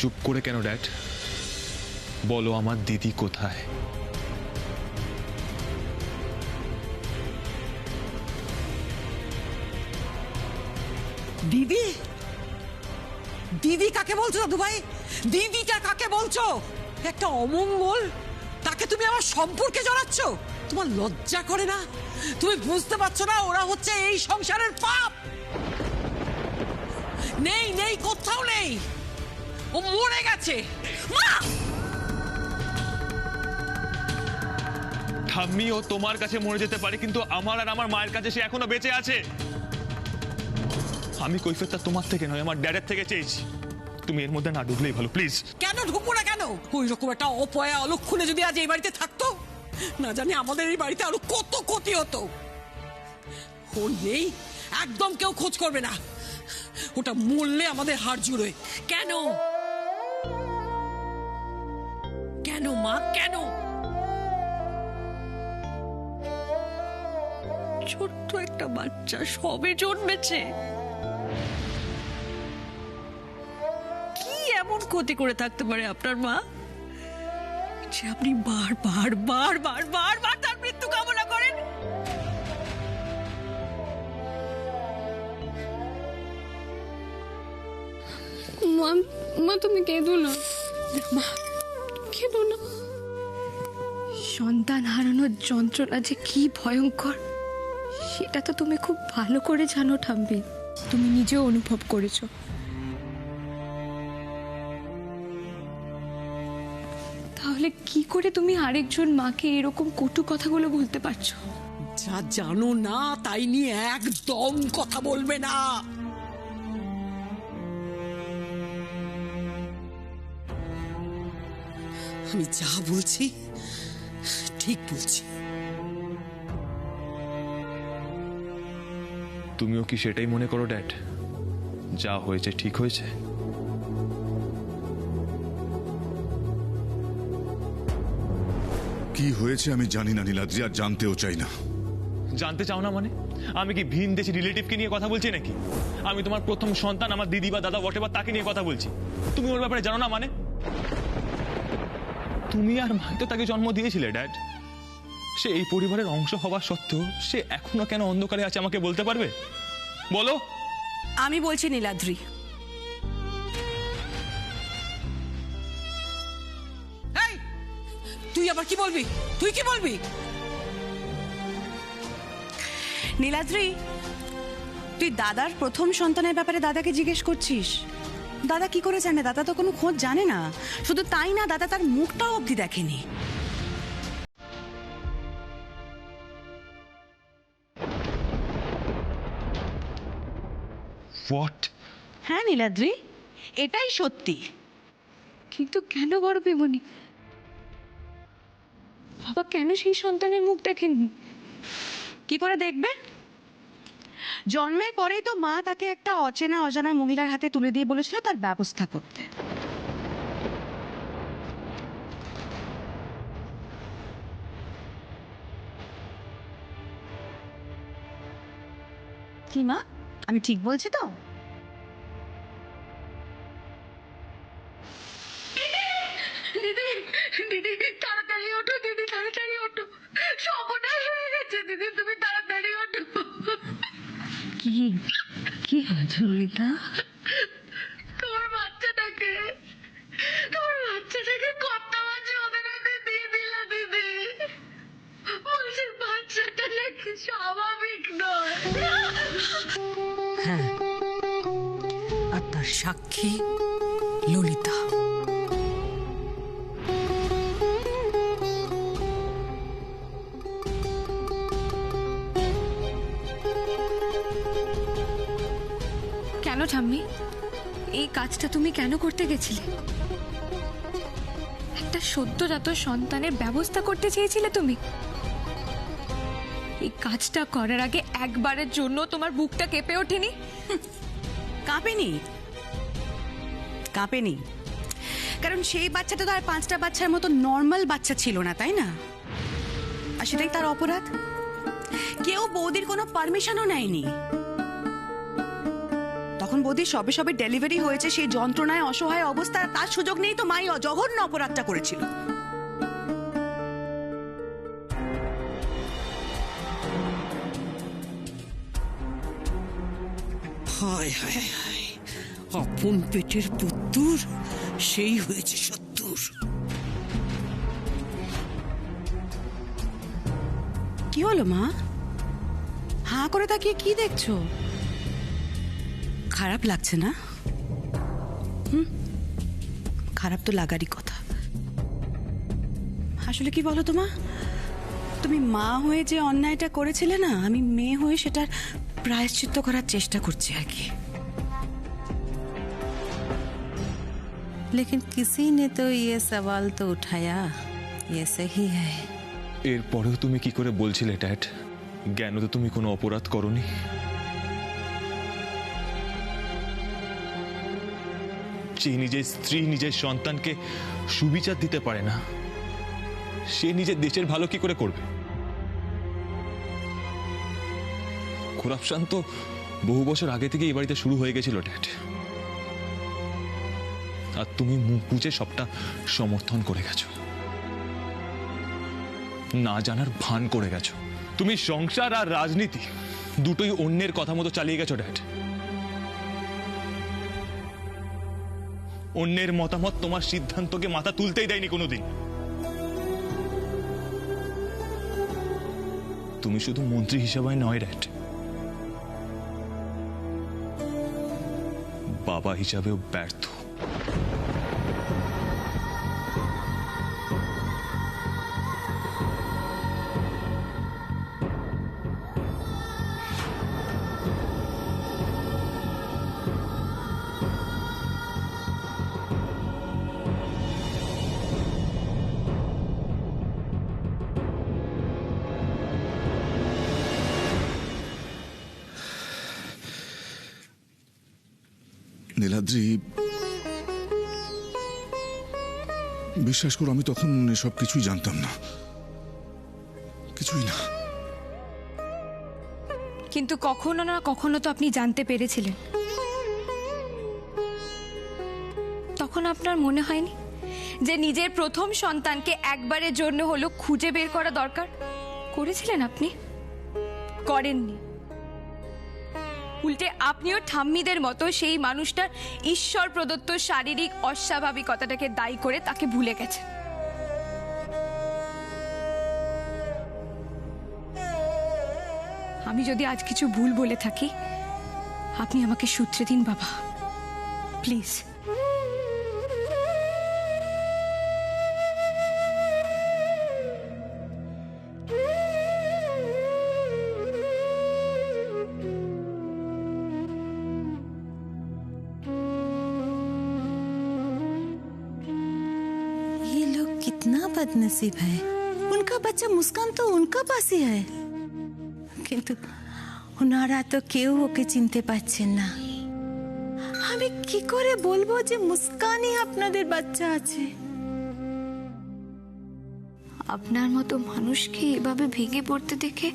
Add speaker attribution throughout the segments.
Speaker 1: চুপ করে কেন ড্যাড? বলো আমার দিদি কোথায়?
Speaker 2: দিদি? দিদি কাকে বলছো দাদু ভাই? দিদিটা কাকে বলছো? একটা অমঙ্গল, তাকে তুমি আমার সম্পর্কে জড়াচ্ছ? তোমার লজ্জা করে না? তুমি বুঝতে পারছো না ওরা হচ্ছে এই সংসারের পাপ? নেই নেই, কোথাও নেই, ও মরে গেছে। মা!
Speaker 1: ঠাম্মি, ও তোমার কাছে মরে যেতে পারে, কিন্তু আমার আর আমার মায়ের কাছে সে এখনো বেঁচে আছে। আমি কৈফিয়তটা তোমার থেকে নয়, আমার ড্যাডের থেকে চেয়েছি। তুমি এর মধ্যে না ঢুকলেই ভালো, প্লিজ।
Speaker 2: কেন ঢুকবো না? কেন? ওই রকম একটা অপয়া অলক্ষণে যদি আজ এই বাড়িতে থাকতো, না জানি আমাদের এই বাড়িতে আরো কত ক্ষতি হতো। ও নেই, একদম কেউ খোঁজ করবে না। ওটা মরলে আমাদের হাড় জুড়ে। কেন কেন মা, কেন? ছোট্ট একটা বাচ্চা সবে জন্মেছে, কি এমন ক্ষতি করে থাকতে পারে আপনার মা যে আপনি বারবার বারবার বারবার তার মৃত্যু কামনা করেন?
Speaker 3: মা তুমি কেঁদো না, মা কেঁদো না। সন্তান হারানোর যন্ত্রণা যে কি ভয়ঙ্কর সেটা তো তুমি খুব ভালো করে জানো ঠাম্মি, তুমি নিজেও অনুভব করেছো। তাহলে কি করে তুমি আরেকজন মাকে এরকম কটু কথাগুলো বলতে পারছো?
Speaker 2: যা জানো না তাই নিয়ে একদম কথা বলবে না। আমি যা বলছি ঠিক বলছি।
Speaker 1: তুমিও কি সেটাই মনে করো ড্যাড? যা হয়েছে ঠিক হয়েছে?
Speaker 4: কি হয়েছে আমি জানি না নীলাদ্রি, আর জানতেও চাই না।
Speaker 1: জানতে চাও না মানে? আমি কি ভিন দেশি রিলেটিভকে নিয়ে কথা বলছি নাকি? আমি তোমার প্রথম সন্তান, আমার দিদি বা দাদা হোয়াটএভার, তাকে নিয়ে কথা বলছি। তুমি ওর ব্যাপারে জানো না মানে? তুমি আর মা তো তাকে জন্ম দিয়েছিলে ড্যাড। সে এই পরিবারের অংশ হওয়া সত্ত্বেও সে এখনো কেন অন্ধকারে আছে আমাকে বলতে পারবে? বলো।
Speaker 2: আমি বলছি নীলাদ্রি, এই তুই আবার কি বলবি? তুই কি বলবি?
Speaker 5: নীলাদ্রি, তুই দাদার প্রথম সন্তানের ব্যাপারে দাদাকে জিজ্ঞেস করছিস? দাদা কি করে জানে? দাদা তো কোনো খোঁজ জানে না। শুধু তাই না, দাদা তার মুখটাও অবধি দেখেনি।
Speaker 1: হোয়াট?
Speaker 5: হ্যাঁ নীলাদ্রি, এটাই সত্যি।
Speaker 3: কিন্তু কেন বড় বেমনি? বাবা কেন সেই সন্তানের মুখ দেখেননি?
Speaker 5: কি করে দেখবে? জন্মের পরেই তো মা তাকে একটা অচেনা অজানা মহিলার হাতে তুলে দিয়ে বলেছিল তার ব্যবস্থা করতে। কি মা, আমি ঠিক বলছি তো?
Speaker 3: দিদি, দিদি তাড়াতাড়ি ওঠো, দিদি তাড়াতাড়ি ওঠো, সর্বনাশ হয়ে গেছে দিদি, তুমি তাড়াতাড়ি ওঠো।
Speaker 5: কি কি হয়েছে ললিতা?
Speaker 3: তোমার বাচ্চাটাকে কত মাঝে ওদের হাতে দিয়ে দিলা দিদি। বলছি বাচ্চাটা নাকি স্বাভাবিক নয়।
Speaker 2: হ্যাঁ, আর তার সাক্ষী ললিতা।
Speaker 3: কেন ঠাম্মি, এই কাজটা তুমি কেন করতে গেছিলে? একটা সদ্যজাত সন্তানের ব্যবস্থা করতে চেয়েছিলে তুমি। এই কাজটা করার আগে একবারের জন্য তোমার বুকটা কেঁপে ওঠেনি?
Speaker 5: কাঁপেনি, কাঁপেনি, কারণ সেই বাচ্চাটা তো আর 5টা বাচ্চার মতো নর্মাল বাচ্চা ছিল না, তাই না? আর সেটাই তার অপরাধ। কেউ বৌদির কোনো পারমিশনও নেয়নি। তখন বৌদি সবে সবে ডেলিভারি হয়েছে, সেই যন্ত্রণায় অসহায় অবস্থা, তার সুযোগ নেই তো মাই জঘন্য অপরাধটা করেছিল।
Speaker 2: হায় হায় হায়, আপন পেটের পুত্তুর সেই হয়েছে শত্রুর।
Speaker 5: কি হলো মা? হাঁ করে তাকিয়ে কি দেখছো? খারাপ লাগছে না? খারাপ তো লাগারই কথা। আসলে কি বলো তো মা, তুমি মা হয়ে যে অন্যায়টা করেছিলে না, আমি মেয়ে হয়ে সেটার প্রায়শ্চিত্ত করার চেষ্টা করছি আর কি।
Speaker 6: लेकिन किसी ने तो ये सवाल तो उठाया, ये सही है।
Speaker 1: এরপরেও তুমি কি করে বলছিলে ড্যাড? জ্ঞান তো তুমি কোনো অপরাধ করনি। যে নিজের স্ত্রী নিজের সন্তানকে সুবিচার দিতে পারে না, সে নিজের দেশের ভালো কি করে করবে? করাপশন তো বহু বছর আগে থেকে এই বাড়িতে শুরু হয়ে গেছিল ড্যাড, আর তুমি মুখ বুঝে সবটা সমর্থন করে গেছো, না জানার ভান করে গেছো। তুমি সংসার আর রাজনীতি দুটোই অন্যের কথা মতো চালিয়ে গেছো ড্যাড। অন্যের মতামত তোমার সিদ্ধান্তকে মাথা তুলতেই দেয়নি কোনোদিন। তুমি শুধু মন্ত্রী হিসেবে নয় ড্যাড, বাবা হিসাবেও ব্যর্থ।
Speaker 4: নীলাদ্রি, বিশ্বাস করো আমি তখন এসব কিছুই জানতাম না, কিছুই না।
Speaker 7: কিন্তু কখনো না কখনো তো আপনি জানতে পেরেছিলেন। তখন আপনার মনে হয়নি যে নিজের প্রথম সন্তানকে একবারের জন্য হলো খুঁজে বের করা দরকার? করেছিলেন আপনি? করেননি। উল্টে আপনিও ঠাম্মিদের মতো সেই মানুষটার ঈশ্বর প্রদত্ত শারীরিক অস্বাভাবিকতাটাকে দায়ী করে তাকে ভুলে গেছেন। আমি যদি আজ কিছু ভুল বলে থাকি, আপনি আমাকে শুধরে দিন বাবা, প্লিজ।
Speaker 6: ये लोग कितना बदनसीब है, उनका बच्चा मुस्कान तो उनका पास ही है, কিন্তু ওনারা তো কেউ ওকে চিনতে পারছেন না। আমি কি করে বলবো যে মুস্কানই আপনাদের বাচ্চা আছে?
Speaker 7: আপনার মতো মানুষকে এভাবে ভেঙে পড়তে দেখে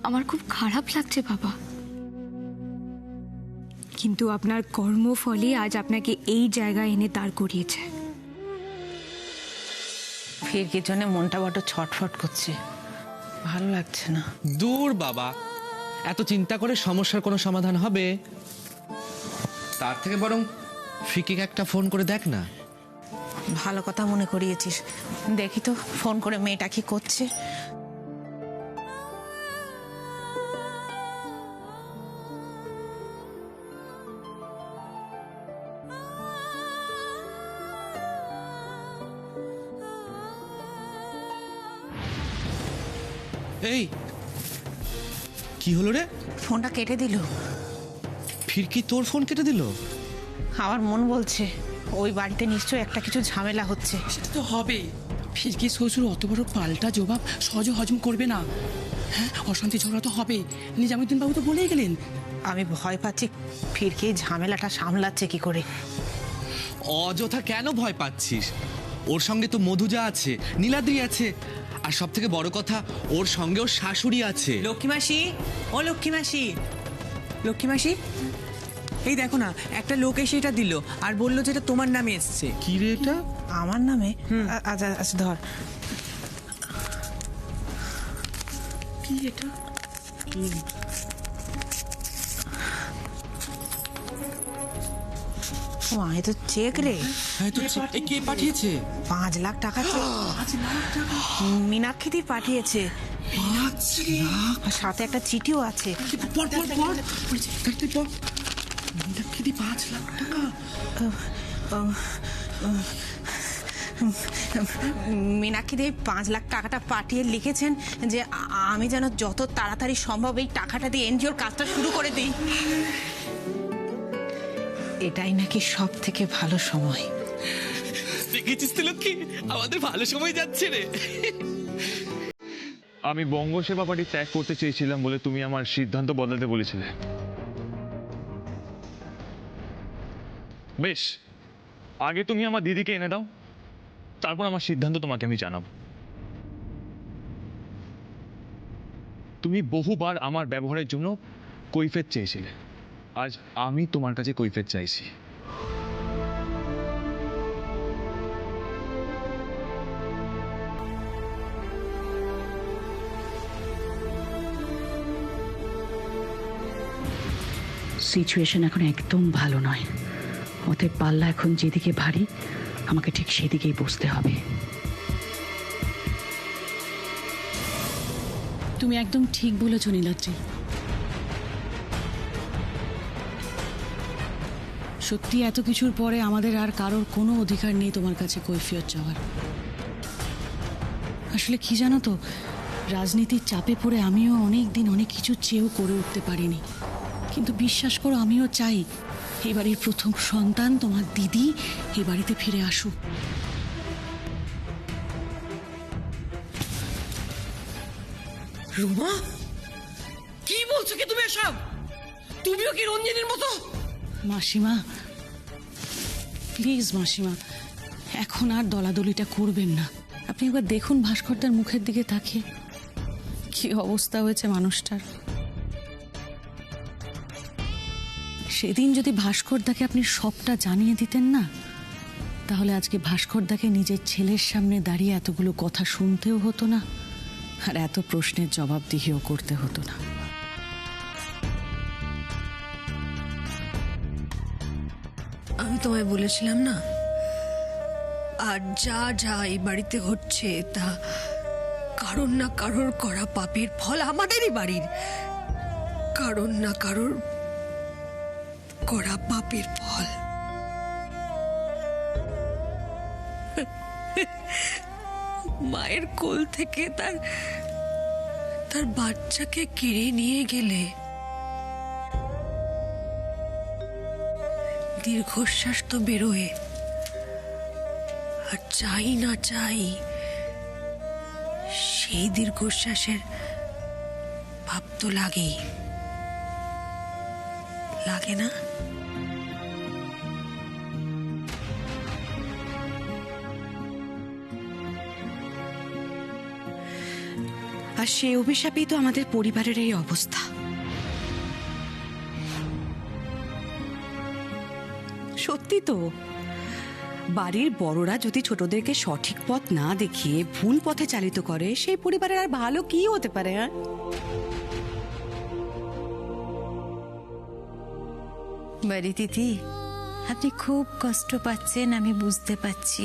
Speaker 7: আমার খুব খারাপ লাগছে বাবা, কিন্তু আপনার কর্মফলই আজ আপনাকে এই জায়গায় এনে দাঁড় করিয়েছে।
Speaker 6: ফিরকির জন্য মনটা বড় ছটফট করছে, ভালো লাগছে না।
Speaker 8: দূর বাবা, এত চিন্তা করে সমস্যার কোনো সমাধান হবে? তার থেকে বরং ফিকিকে একটা ফোন করে দেখ না।
Speaker 6: ভালো কথা মনে করিয়েছিস, দেখি তো ফোন করে মেয়েটা কি করছে।
Speaker 8: এই কি হলো রে?
Speaker 6: ফোনটা কেটে দিল।
Speaker 8: ফিরকি তোর ফোন কেটে দিল?
Speaker 6: আমার মন বলছে ওই বাড়িতে নিশ্চয়ই একটা কিছু ঝামেলা হচ্ছে।
Speaker 2: সেটা তো হবে। ফিরকি শ্বশুর অত বড় পাল্টা জবাব সহজে হজম করবে না। হ্যাঁ, অশান্তি ঝগড়া তো হবে। নিজামুদ্দিন বাবু তো বলেই গেলেন।
Speaker 6: আমি ভয় পাচ্ছি ফিরকি ঝামেলাটা সামলাচ্ছে কি করে।
Speaker 8: অযথা কেন ভয় পাচ্ছিস? ওর সঙ্গে তো মধুজা আছে, নীলাদ্রি আছে, আর সব থেকে বড় কথা ওর সঙ্গে ওর শাশুড়ি আছে।
Speaker 6: লক্ষ্মী মাসি, ও লক্ষ্মী মাসি, লক্ষ্মী মাসি,
Speaker 9: এই দেখো না, একটা লোক এসে এটা দিল আর বললো যে এটা তোমার নামে এসছে।
Speaker 8: কি রে এটা?
Speaker 9: আমার নামে? আচ্ছা আচ্ছা ধর। কি এটা? ও আয় তো চেক রে।
Speaker 8: হ্যাঁ তো কে পাঠিয়েছে?
Speaker 9: 5 লাখ টাকা চেক। মীনাক্ষী পাঠিয়েছে। আর সাথে একটা চিঠিও আছে।
Speaker 8: মীনাক্ষী 5 লাখ টাকা?
Speaker 9: মীনাক্ষী দেবী 5 লাখ টাকাটা পাঠিয়ে লিখেছেন যে আমি যেন যত তাড়াতাড়ি সম্ভব এই টাকাটা দিয়ে এনজিওর কাজটা শুরু করে দিই। এটাই নাকি সব থেকে ভালো সময়।
Speaker 1: দেখেছিস তো লক্ষ্মী, আমাদের ভালো সময় যাচ্ছে রে। আমি বঙ্গ সেবা পার্টি ত্যাগ করতে চেয়েছিলাম বলে তুমি আমার সিদ্ধান্ত বদলাতে বলেছিলে। বেশ, আগে তুমি আমার দিদিকে এনে দাও, তারপর আমার সিদ্ধান্ত তোমাকে আমি জানাবো। তুমি বহুবার আমার ব্যবহারের জন্য কৈফিয়ত চেয়েছিলে, আজ আমি তোমার কাছে কৈফিয়ত চাইছি।
Speaker 10: সিচুয়েশন এখন একদম ভালো নয়, অতএব পাল্লা এখন যেদিকে ভারী আমাকে ঠিক সেদিকেই বসতে হবে। তুমি একদম ঠিক বলেছ নীলাদ্রি। সত্যি এত কিছুর পরে আমাদের আর কারোর কোনো অধিকার নেই তোমার কাছে কৈফিয়ত চাওয়ার। আসলে কি জানো তো, রাজনীতির চাপে পড়ে আমিও অনেক দিন অনেক কিছু চেয়েও করে উঠতে পারিনি, কিন্তু বিশ্বাস করো আমিও চাই এই বাড়ির প্রথম সন্তান তোমার দিদি এই বাড়িতে ফিরে আসুক।
Speaker 2: রুমা, কি বলছো কি তুমি এসব? তুমিও কি রঞ্জিনীর মতো?
Speaker 10: মাসিমা প্লিজ, মাসিমা এখন আর দলাদলিটা করবেন না। আপনি একবার দেখুন ভাস্করদার মুখের দিকে তাকিয়ে, কি অবস্থা হয়েছে মানুষটার। সেদিন যদি ভাস্করদাকে আপনি সবটা জানিয়ে দিতেন না, তাহলে আজকে ভাস্করদাকে নিজের ছেলের সামনে দাঁড়িয়ে এতগুলো কথা শুনতেও হতো না, আর এত প্রশ্নের জবাবদিহিও করতে হতো না।
Speaker 3: আমি তোমায় বলেছিলাম না, আর যা যা এই বাড়িতে হচ্ছে তা কারোর না কারোর করা পাপের ফল আমাদেরই বাড়ির। কারোর না কারোর করা পাপের ফল। মায়ের কোল থেকে তার বাচ্চাকে কেড়ে নিয়ে গেলে দীর্ঘশ্বাস তো বেরোয়, আর চাই না চাই সেই দীর্ঘশ্বাসের ভাব তো লাগেই, লাগে না?
Speaker 5: আর সেই অভিশাপেই তো আমাদের পরিবারের এই অবস্থা। সত্যি তো, বাড়ির বড়রা যদি ছোটদেরকে সঠিক পথ না দেখিয়ে ভুল পথে চালিত করে, সেই পরিবারের আর ভালো কি হতে পারে? হ্যাঁ,
Speaker 6: বড়ি দিদি, আপনি খুব কষ্ট পাচ্ছেন, আমি বুঝতে পারছি।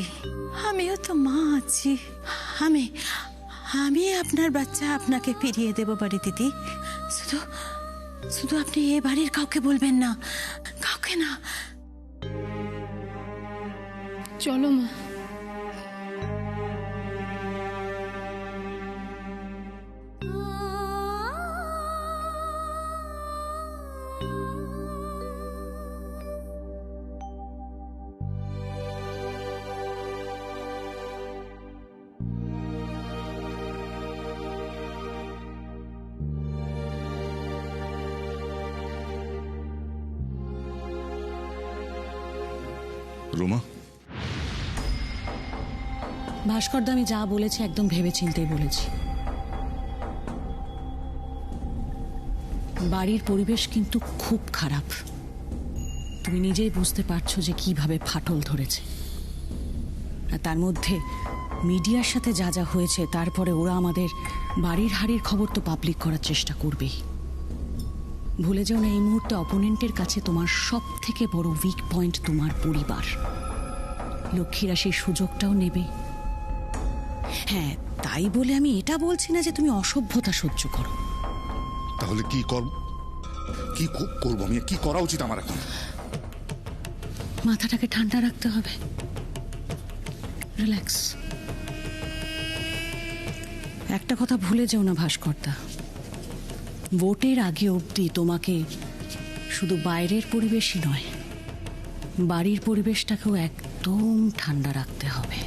Speaker 6: আমিও তো মা আছি। আমি আপনার বাচ্চা আপনাকে ফিরিয়ে দেব বড়ি দিদি। শুধু আপনি এ বাড়ির কাউকে বলবেন না, কাউকে না।
Speaker 7: চলো মা।
Speaker 4: রোমা,
Speaker 10: ভাস্করদা আমি যা বলেছি একদম ভেবেচিন্তেই বলেছি। বাড়ির পরিবেশ কিন্তু খুব খারাপ। তুমি নিজেই বুঝতে পারছো যে কিভাবে ফাটল ধরেছে। আর তার মধ্যে মিডিয়ার সাথে যা যা হয়েছে, তারপরে ওরা আমাদের বাড়ির হাড়ির খবর তো পাবলিক করার চেষ্টা করবেই। ভুলে যাও না, এই মুহূর্তে অপোনেন্টের কাছে তোমার সব থেকে বড় উইক পয়েন্ট তোমার পরিবার। লক্ষ্মীরা সেই সুযোগটাও নেবে। হ্যাঁ, তাই বলে আমি এটা বলছি না যে তুমি অসভ্যতা সহ্য করো।
Speaker 4: তাহলে কি করব? কি করবো আমি? কি করা উচিত আমার এখন?
Speaker 10: মাথাটাকে ঠান্ডা রাখতে হবে, রিল্যাক্স। একটা কথা ভুলে যেও না ভাস্করদা, ভোটের আগে অবধি তোমাকে শুধু বাইরের পরিবেশই নয়, বাড়ির পরিবেশটাকেও একদম ঠান্ডা রাখতে হবে।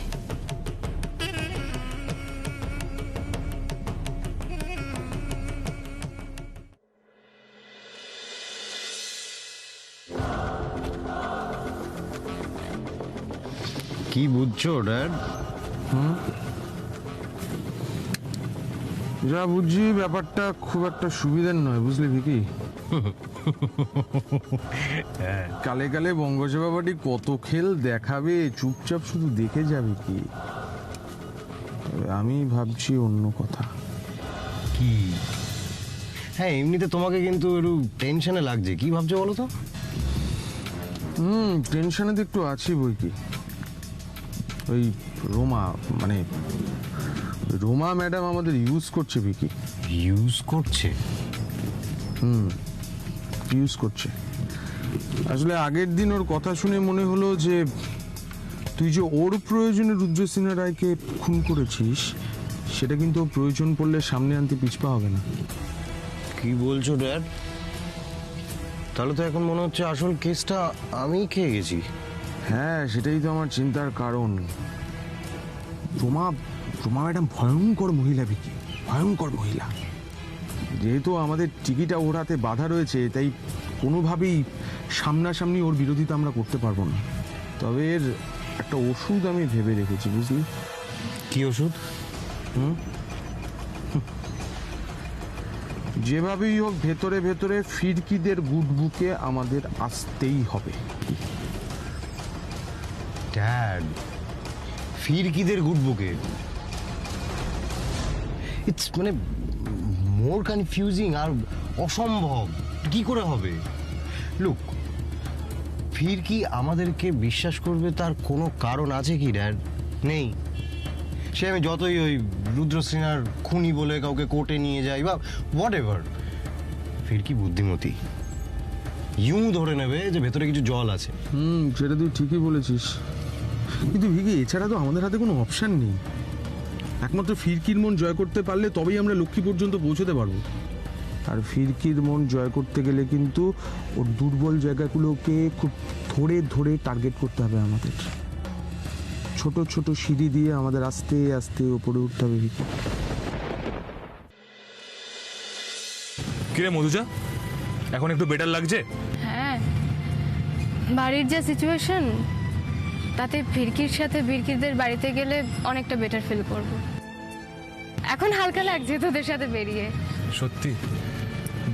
Speaker 11: কি বুঝছো ড্যাড?
Speaker 12: যা বুঝছি ব্যাপারটা খুব একটা সুবিধার নয়, বুঝলি ভিকি? কালে কালে বঙ্গসেবা পার্টি কত খেল দেখাবে, চুপচাপ শুধু দেখে যাবে কি? আমি ভাবছি অন্য কথা।
Speaker 11: কি? হ্যাঁ, এমনিতে তোমাকে কিন্তু একটু টেনশনে লাগছে। কি ভাবছো বলো তো?
Speaker 12: টেনশনে তো একটু আছি বই কি। ওই রোমা ম্যাডাম আমাদের ইউজ করছে ভিকি।
Speaker 11: ইউজ করছে?
Speaker 12: ইউজ করছে। আসলে আগের দিন ওর কথা শুনে মনে হলো যে তুই যে ওর প্রয়োজনে রুদ্র সিনহা রায়কে খুন করেছিস, সেটা কিন্তু ওর প্রয়োজন পড়লে সামনে আনতে পিছপা হবে না।
Speaker 11: কি বলছো ড্যাড? তাহলে তো এখন মনে হচ্ছে আসল কেসটা আমি খেয়ে গেছি।
Speaker 12: হ্যাঁ, সেটাই তো আমার চিন্তার কারণ। রোমা ম্যাডাম ভয়ঙ্কর মহিলা ভিকি, ভয়ঙ্কর মহিলা। যেহেতু আমাদের টিকিটা ওর হাতে বাধা রয়েছে, তাই কোনোভাবেই সামনাসামনি ওর বিরোধিতা আমরা করতে পারবো না। তবে এর একটা ওষুধ আমি ভেবে রেখেছি, বুঝলি?
Speaker 11: কি ওষুধ?
Speaker 12: যেভাবেই হোক ভেতরে ভেতরে ফিরকিদের গুড বুকে আমাদের আসতেই হবে।
Speaker 11: ড্যাড, ফিরকিদের গুড বুকে? ইটস মানে মোর কনফিউজিং আর অসম্ভব। কি করে হবে? লুক, ফিরকি আমাদেরকে বিশ্বাস করবে তার কোনো কারণ আছে কি ড্যাড? নেই। সে আমি যতই ওই রুদ্র সিনহার খুনি বলে কাউকে কোর্টে নিয়ে যাই বা হোয়াট এভার, ফিরকি বুদ্ধিমতী, ইউ ধরে নেবে যে ভেতরে কিছু জল আছে।
Speaker 12: সেটা তুই ঠিকই বলেছিস, কিন্তু ভিকি এছাড়া তো আমাদের হাতে কোনো অপশন নেই। একমাত্র ফিরকির মন জয় করতে পারলে তবেই আমরা লক্ষ্মী পর্যন্ত পৌঁছতে পারবো। আর ফিরকির মন জয় করতে গেলে কিন্তু ওর দুর্বল জায়গাগুলোকে খুব ধরে ধরে টার্গেট করতে হবে আমাদের। ছোট ছোট সিঁড়ি দিয়ে আমাদের আস্তে আস্তে উপরে উঠতে হবে ভিকি।
Speaker 1: কিরে মধুজা, এখন একটু বেটার লাগছে?
Speaker 7: হ্যাঁ, বাড়ির যা সিচুয়েশন, তাতে ফিরকির সাথে বিরকিদের বাড়িতে গেলে অনেকটা বেটার ফিল করব। এখন হালকা লাগছে তোদের সাথে বেরিয়ে।
Speaker 1: সত্যি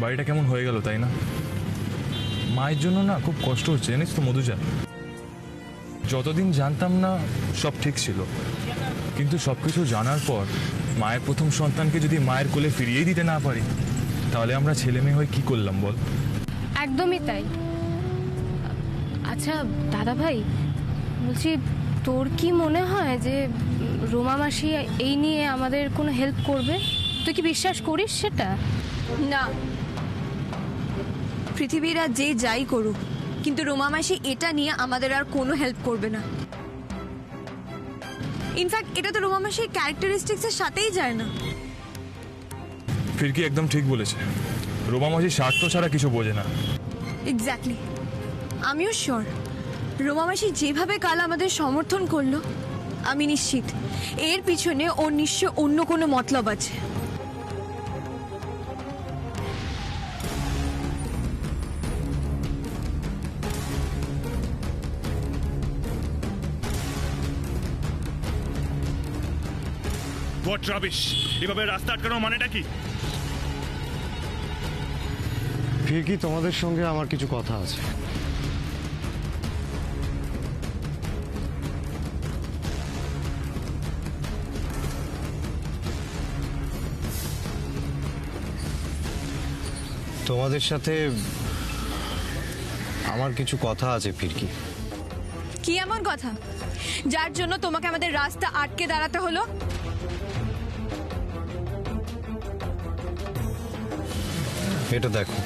Speaker 1: বাড়িটা কেমন হয়ে গেল, তাই না? মায়ের জন্য না খুব কষ্ট হচ্ছে, জানিস তো মধুজা। যতদিন জানতাম না সব ঠিক ছিল, কিন্তু সবকিছু জানার পর মায়ের প্রথম সন্তানকে যদি মায়ের কোলে ফিরিয়েই দিতে না পারি, তাহলে আমরা ছেলে মেয়ে হয়ে কি করলাম বল?
Speaker 7: একদমই তাই। আচ্ছা দাদা ভাই, বলছি তোর কি মনে হয় যে রোমা মাসি এই নিয়ে আমাদের কোনো হেল্প করবে? তুই কি বিশ্বাস করিস সেটা?
Speaker 3: না, পৃথিবীর আর যে যাই করুক, কিন্তু রোমা মাসি এটা নিয়ে আমাদের আর কোনো হেল্প করবে না। ইনফ্যাক্ট এটা তো রোমা মাসির ক্যারেক্টারিস্টিক্সের সাথেই যায় না।
Speaker 1: ফিরকি একদম ঠিক বলেছে, রোমা মাসি স্বার্থ ছাড়া কিছু বোঝে না।
Speaker 3: এক্স্যাক্টলি, আমিও শিওর রোমা মাসি যেভাবে কাল আমাদের সমর্থন করলো, আমি নিশ্চিত এর পিছনে ওর নিশ্চয় অন্য কোনো মতলব আছে।
Speaker 1: What rubbish! এভাবে রাস্তা আটকানোর মানেটা কি?
Speaker 11: ফিরকি, তোমাদের সঙ্গে আমার কিছু কথা আছে। তোমাদের সাথে আমার কিছু কথা আছে ফিরকি।
Speaker 7: কি এমন কথা যার জন্য তোমাকে আমাদের রাস্তা আটকে দাঁড়াতে হলো?
Speaker 11: এটা দেখো।